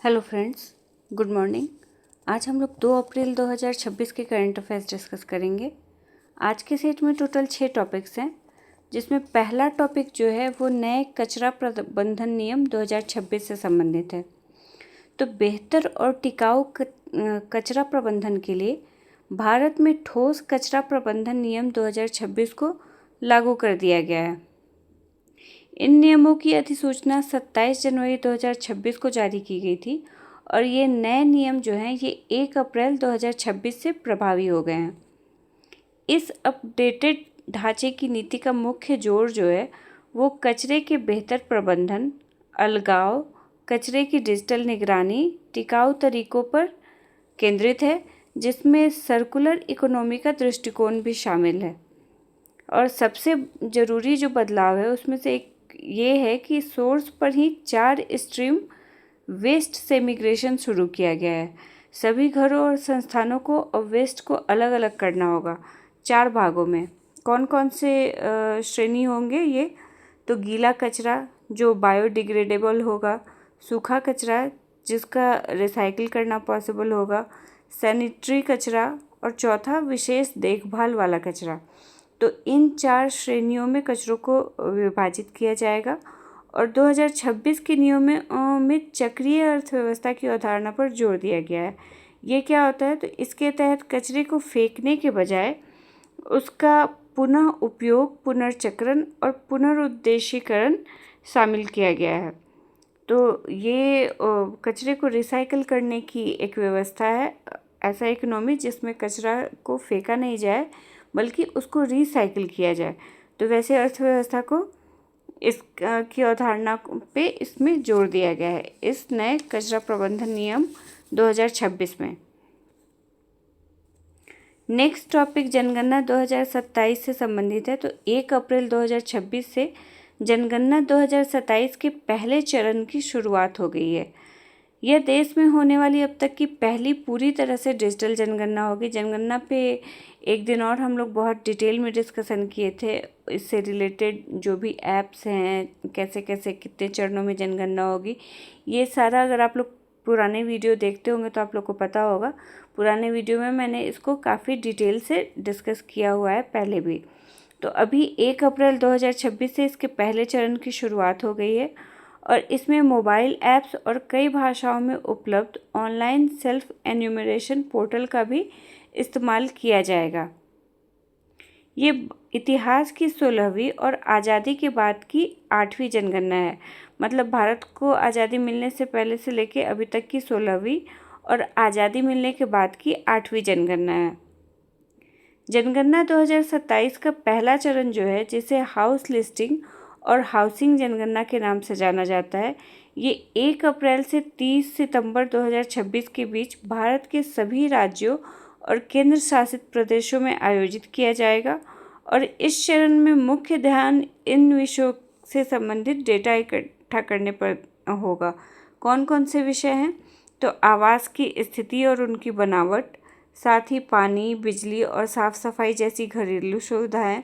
Hello friends, good morning. आज हम लोग 2 अप्रैल 2026 के करंट अफेयर्स डिस्कस करेंगे। आज के सेट में टोटल 6 टॉपिक्स हैं, जिसमें पहला टॉपिक जो है वो नए कचरा प्रबंधन नियम 2026 से संबंधित है। तो बेहतर और टिकाऊ कचरा प्रबंधन के लिए भारत में ठोस कचरा प्रबंधन नियम 2026 को लागू कर दिया गया है। इन नियमों की अधिसूचना 27 जनवरी 2026 को जारी की गई थी और ये नए नियम जो हैं ये 1 अप्रैल 2026 से प्रभावी हो गए हैं। इस अपडेटेड ढांचे की नीति का मुख्य जोर जो है वो कचरे के बेहतर प्रबंधन, अलगाव, कचरे की डिजिटल निगरानी, टिकाऊ तरीकों पर केंद्रित है, जिसमें सर्कुलर इकोनॉमी का दृष्टिकोण भी शामिल है। और सबसे ज़रूरी जो बदलाव है उसमें से एक ये है कि सोर्स पर ही 4 स्ट्रीम वेस्ट सेग्रीगेशन शुरू किया गया है। सभी घरों और संस्थानों को वेस्ट को अलग अलग करना होगा 4 भागों में। कौन कौन से श्रेणी होंगे ये? तो गीला कचरा जो बायोडिग्रेडेबल होगा, सूखा कचरा जिसका रिसाइकिल करना पॉसिबल होगा, सैनिटरी कचरा और चौथा विशेष देखभाल वाला कचरा। तो इन 4 श्रेणियों में कचरों को विभाजित किया जाएगा और 2026 के नियमों में चक्रीय अर्थव्यवस्था की अवधारणा पर जोर दिया गया है। ये क्या होता है? तो इसके तहत कचरे को फेंकने के बजाय उसका पुनः उपयोग, पुनर्चक्रण और पुनरुद्देशीकरण शामिल किया गया है। तो ये कचरे को रिसाइकिल करने की एक व्यवस्था है, ऐसा इकोनॉमी जिसमें कचरा को फेंका नहीं जाए बल्कि उसको रिसाइकिल किया जाए। तो वैसे अर्थव्यवस्था को इस की अवधारणा पे इसमें जोर दिया गया है इस नए कचरा प्रबंधन नियम 2026 में। नेक्स्ट टॉपिक जनगणना 2027 से संबंधित है। तो 1 अप्रैल 2026 से जनगणना 2027 के पहले चरण की शुरुआत हो गई है। यह देश में होने वाली अब तक की पहली पूरी तरह से डिजिटल जनगणना होगी। जनगणना पे एक दिन और हम लोग बहुत डिटेल में डिस्कशन किए थे। इससे रिलेटेड जो भी ऐप्स हैं, कैसे कैसे कितने चरणों में जनगणना होगी, ये सारा अगर आप लोग पुराने वीडियो देखते होंगे तो आप लोग को पता होगा। पुराने वीडियो में मैंने इसको काफ़ी डिटेल से डिस्कस किया हुआ है पहले भी। तो अभी 1 अप्रैल 2026 से इसके पहले चरण की शुरुआत हो गई है और इसमें मोबाइल ऐप्स और कई भाषाओं में उपलब्ध ऑनलाइन सेल्फ एन्यूमरेशन पोर्टल का भी इस्तेमाल किया जाएगा। ये इतिहास की 16वीं और आज़ादी के बाद की 8वीं जनगणना है। मतलब भारत को आज़ादी मिलने से पहले से लेके अभी तक की 16वीं और आज़ादी मिलने के बाद की 8वीं जनगणना है। जनगणना 2027 का पहला चरण जो है, जिसे हाउस लिस्टिंग और हाउसिंग जनगणना के नाम से जाना जाता है, ये 1 अप्रैल से 30 सितंबर 2026 के बीच भारत के सभी राज्यों और केंद्र शासित प्रदेशों में आयोजित किया जाएगा। और इस चरण में मुख्य ध्यान इन विषयों से संबंधित डेटा इकट्ठा करने पर होगा। कौन कौन से विषय हैं? तो आवास की स्थिति और उनकी बनावट, साथ ही पानी, बिजली और साफ सफाई जैसी घरेलू सुविधाएं,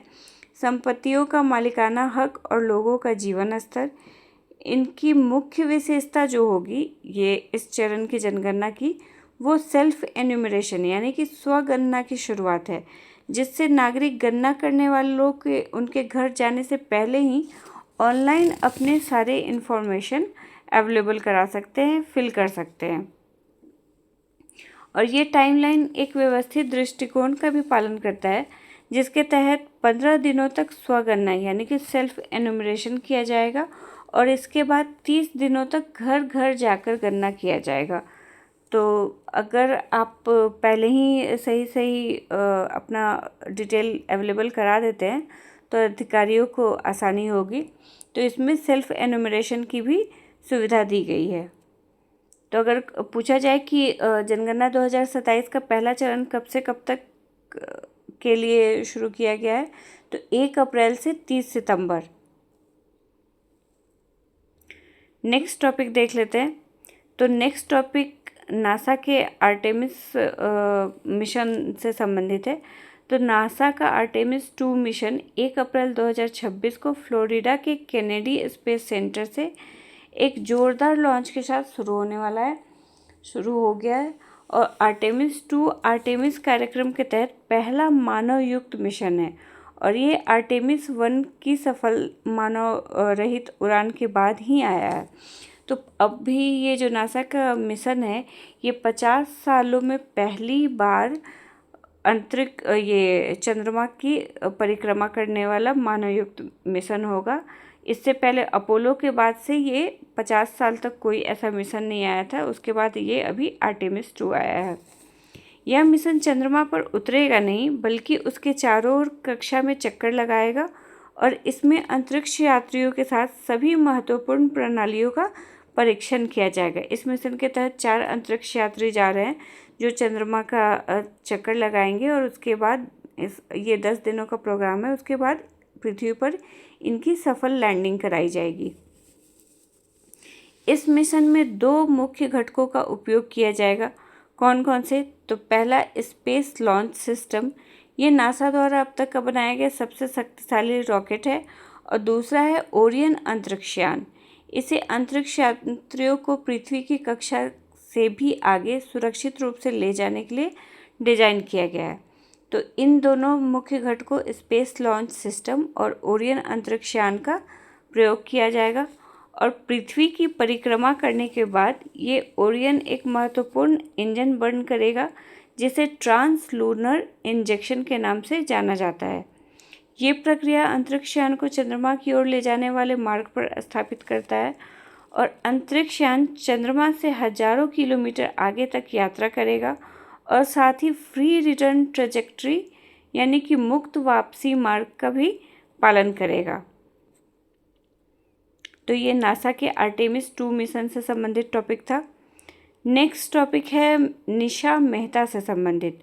संपत्तियों का मालिकाना हक और लोगों का जीवन स्तर। इनकी मुख्य विशेषता जो होगी ये इस चरण की जनगणना की, वो सेल्फ एन्यूमरेशन यानी कि स्वगणना की शुरुआत है, जिससे नागरिक गणना करने वाले लोग के उनके घर जाने से पहले ही ऑनलाइन अपने सारे इन्फॉर्मेशन अवेलेबल करा सकते हैं, फिल कर सकते हैं। और ये टाइमलाइन एक व्यवस्थित दृष्टिकोण का भी पालन करता है, जिसके तहत 15 दिनों तक स्वगणना यानी कि सेल्फ एन्यूमरेशन किया जाएगा और इसके बाद 30 दिनों तक घर घर जाकर गणना किया जाएगा। तो अगर आप पहले ही सही अपना डिटेल अवेलेबल करा देते हैं तो अधिकारियों को आसानी होगी। तो इसमें सेल्फ एन्यूमरेशन की भी सुविधा दी गई है। तो अगर पूछा जाए कि जनगणना 2027 का पहला चरण कब से कब तक के लिए शुरू किया गया है, तो 1 अप्रैल से 30 सितंबर। नेक्स्ट टॉपिक देख लेते हैं। तो नेक्स्ट टॉपिक नासा के आर्टेमिस मिशन से संबंधित है। तो नासा का आर्टेमिस 2 मिशन 1 अप्रैल 2026 को फ्लोरिडा के केनेडी स्पेस सेंटर से एक जोरदार लॉन्च के साथ शुरू होने वाला है। शुरू हो गया है और आर्टेमिस 2 आर्टेमिस कार्यक्रम के तहत पहला मानव युक्त मिशन है और ये आर्टेमिस 1 की सफल मानव रहित उड़ान के बाद ही आया है। तो अब भी ये जो नासा का मिशन है ये 50 सालों में पहली बार अंतरिक्ष ये चंद्रमा की परिक्रमा करने वाला मानवयुक्त मिशन होगा। इससे पहले अपोलो के बाद से ये 50 साल तक कोई ऐसा मिशन नहीं आया था। उसके बाद ये अभी आर्टेमिस 2 आया है। यह मिशन चंद्रमा पर उतरेगा नहीं बल्कि उसके चारों ओर कक्षा में चक्कर लगाएगा और इसमें अंतरिक्ष यात्रियों के साथ सभी महत्वपूर्ण प्रणालियों का परीक्षण किया जाएगा। इस मिशन के तहत 4 अंतरिक्ष यात्री जा रहे हैं जो चंद्रमा का चक्कर लगाएंगे और उसके बाद ये 10 दिनों का प्रोग्राम है। उसके बाद पृथ्वी पर इनकी सफल लैंडिंग कराई जाएगी। इस मिशन में 2 मुख्य घटकों का उपयोग किया जाएगा। कौन कौन से? तो पहला स्पेस लॉन्च सिस्टम, ये नासा द्वारा अब तक का बनाया गया सबसे शक्तिशाली रॉकेट है और दूसरा है ओरियन अंतरिक्ष यान। इसे अंतरिक्ष यात्रियों को पृथ्वी की कक्षा से भी आगे सुरक्षित रूप से ले जाने के लिए डिजाइन किया गया है। तो इन दोनों मुख्य घटकों स्पेस लॉन्च सिस्टम और ओरियन अंतरिक्ष यान का प्रयोग किया जाएगा और पृथ्वी की परिक्रमा करने के बाद ये ओरियन एक महत्वपूर्ण इंजन बर्न करेगा जिसे ट्रांसलूनर इंजेक्शन के नाम से जाना जाता है। ये प्रक्रिया अंतरिक्ष यान को चंद्रमा की ओर ले जाने वाले मार्ग पर स्थापित करता है और अंतरिक्ष यान चंद्रमा से हजारों किलोमीटर आगे तक यात्रा करेगा और साथ ही फ्री रिटर्न ट्रेजेक्ट्री यानी कि मुक्त वापसी मार्ग का भी पालन करेगा। तो ये नासा के आर्टेमिस 2 मिशन से संबंधित टॉपिक था। नेक्स्ट टॉपिक है निशा मेहता से संबंधित।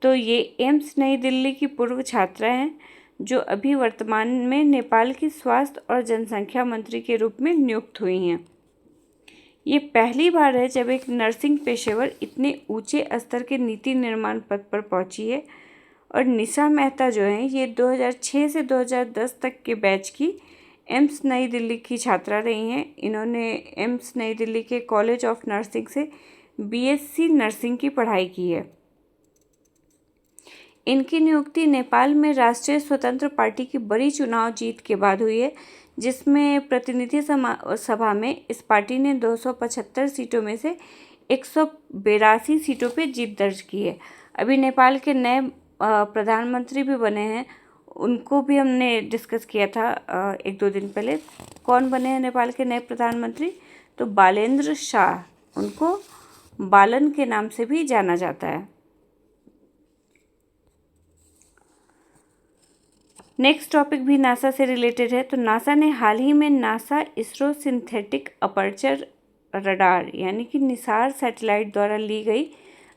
तो ये एम्स नई दिल्ली की पूर्व छात्रा हैं जो अभी वर्तमान में नेपाल की स्वास्थ्य और जनसंख्या मंत्री के रूप में नियुक्त हुई हैं। ये पहली बार है जब एक नर्सिंग पेशेवर इतने ऊंचे स्तर के नीति निर्माण पद पर पहुंची है और निशा मेहता जो हैं ये 2006 से 2010 तक के बैच की एम्स नई दिल्ली की छात्रा रही हैं। इन्होंने एम्स नई दिल्ली के कॉलेज ऑफ नर्सिंग से बीएससी नर्सिंग की पढ़ाई की है। इनकी नियुक्ति नेपाल में राष्ट्रीय स्वतंत्र पार्टी की बड़ी चुनाव जीत के बाद हुई है जिसमें प्रतिनिधि सभा में इस पार्टी ने 275 सीटों में से 182 सीटों पे जीत दर्ज की है। अभी नेपाल के नए प्रधानमंत्री भी बने हैं, उनको भी हमने डिस्कस किया था 1-2 दिन पहले। कौन बने हैं नेपाल के नए प्रधानमंत्री? तो बालेन्द्र शाह, उनको बालन के नाम से भी जाना जाता है। नेक्स्ट टॉपिक भी नासा से रिलेटेड है। तो नासा ने हाल ही में NASA ISRO synthetic aperture radar यानी कि निसार सैटेलाइट द्वारा ली गई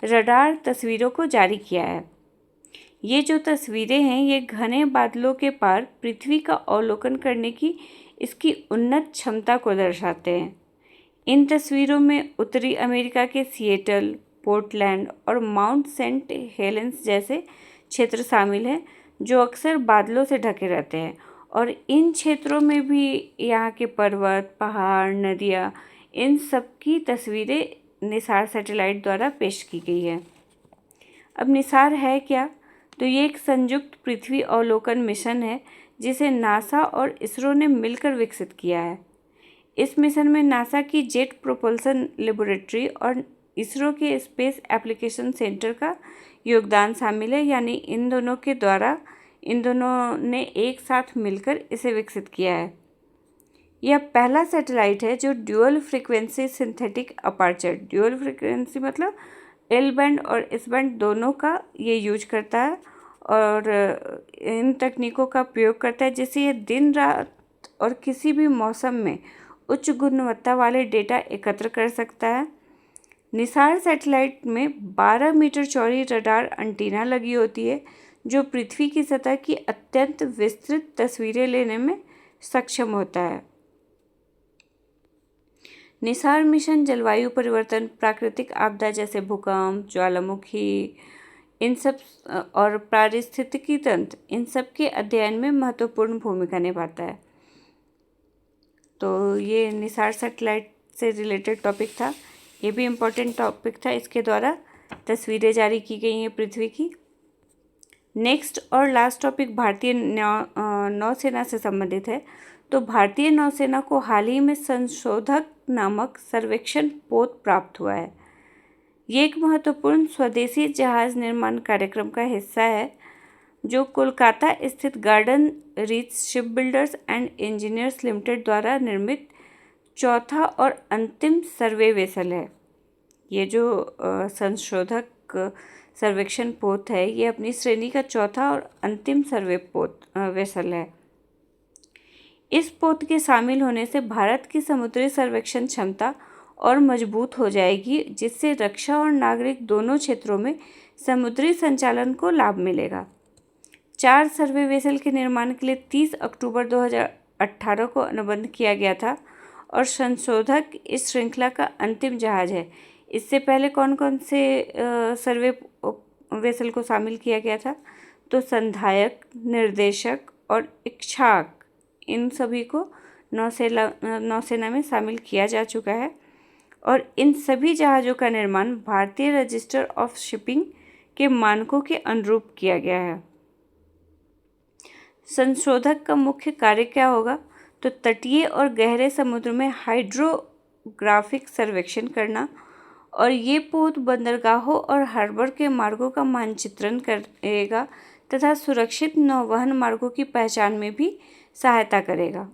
रडार तस्वीरों को जारी किया है। ये जो तस्वीरें हैं ये घने बादलों के पार पृथ्वी का अवलोकन करने की इसकी उन्नत क्षमता को दर्शाते हैं। इन तस्वीरों में उत्तरी अमेरिका के सिएटल, पोर्टलैंड और माउंट सेंट हेलेंस जैसे क्षेत्र शामिल हैं जो अक्सर बादलों से ढके रहते हैं और इन क्षेत्रों में भी यहाँ के पर्वत, पहाड़, नदियाँ, इन सब की तस्वीरें निसार सैटेलाइट द्वारा पेश की गई है। अब निसार है क्या? तो ये एक संयुक्त पृथ्वी अवलोकन मिशन है जिसे नासा और इसरो ने मिलकर विकसित किया है। इस मिशन में नासा की जेट प्रोपल्सन लेबोरेटरी और इसरो के स्पेस एप्लीकेशन सेंटर का योगदान शामिल है, यानी इन दोनों ने एक साथ मिलकर इसे विकसित किया है। यह पहला सैटेलाइट है जो dual frequency synthetic aperture, dual frequency मतलब एल बैंड और एस बैंड दोनों का ये यूज करता है और इन तकनीकों का प्रयोग करता है जिससे ये दिन रात और किसी भी मौसम में उच्च गुणवत्ता वाले डेटा एकत्र कर सकता है। निसार सैटेलाइट में 12 मीटर चौड़ी रडार एंटीना लगी होती है जो पृथ्वी की सतह की अत्यंत विस्तृत तस्वीरें लेने में सक्षम होता है। निसार मिशन जलवायु परिवर्तन, प्राकृतिक आपदा जैसे भूकंप, ज्वालामुखी, इन सब और पारिस्थितिकी तंत्र, इन सब के अध्ययन में महत्वपूर्ण भूमिका निभाता है। तो ये निसार सैटेलाइट से रिलेटेड टॉपिक था। ये भी इम्पोर्टेंट टॉपिक था। इसके द्वारा तस्वीरें जारी की गई हैं पृथ्वी की। नेक्स्ट और लास्ट टॉपिक भारतीय नौसेना से संबंधित है। तो भारतीय नौसेना को हाल ही में संशोधक नामक सर्वेक्षण पोत प्राप्त हुआ है। ये एक महत्वपूर्ण स्वदेशी जहाज निर्माण कार्यक्रम का हिस्सा है जो कोलकाता स्थित garden reach ship builders and engineers limited द्वारा निर्मित चौथा और अंतिम सर्वे वेसल है। ये जो संशोधक सर्वेक्षण पोत है ये अपनी श्रेणी का चौथा और अंतिम सर्वे वेसल है। इस पोत के शामिल होने से भारत की समुद्री सर्वेक्षण क्षमता और मजबूत हो जाएगी, जिससे रक्षा और नागरिक दोनों क्षेत्रों में समुद्री संचालन को लाभ मिलेगा। 4 सर्वे वेसल के निर्माण के लिए 30 अक्टूबर 2018 को अनुबंध किया गया था और संशोधक इस श्रृंखला का अंतिम जहाज है। इससे पहले कौन कौन से सर्वे वेसल को शामिल किया गया था? तो संधायक, निर्देशक और इक्षाक, इन सभी को नौसेना में शामिल किया जा चुका है और इन सभी जहाज़ों का निर्माण भारतीय रजिस्टर ऑफ शिपिंग के मानकों के अनुरूप किया गया है। संशोधक का मुख्य कार्य क्या होगा? तो तटीय और गहरे समुद्र में हाइड्रोग्राफिक सर्वेक्षण करना, और ये पोत बंदरगाहों और हार्बर के मार्गों का मानचित्रण करेगा तथा सुरक्षित नौवहन मार्गों की पहचान में भी सहायता करेगा।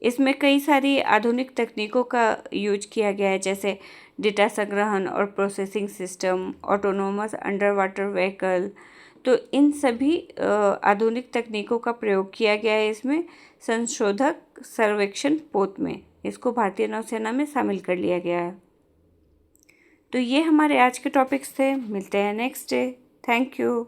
इसमें कई सारी आधुनिक तकनीकों का यूज किया गया है, जैसे डेटा संग्रहण और processing system, autonomous under water vehicle. तो इन सभी आधुनिक तकनीकों का प्रयोग किया गया है इसमें संशोधक सर्वेक्षण पोत में। इसको भारतीय नौसेना में शामिल कर लिया गया है। तो ये हमारे आज के टॉपिक्स थे। मिलते हैं नेक्स्ट डे। Thank you.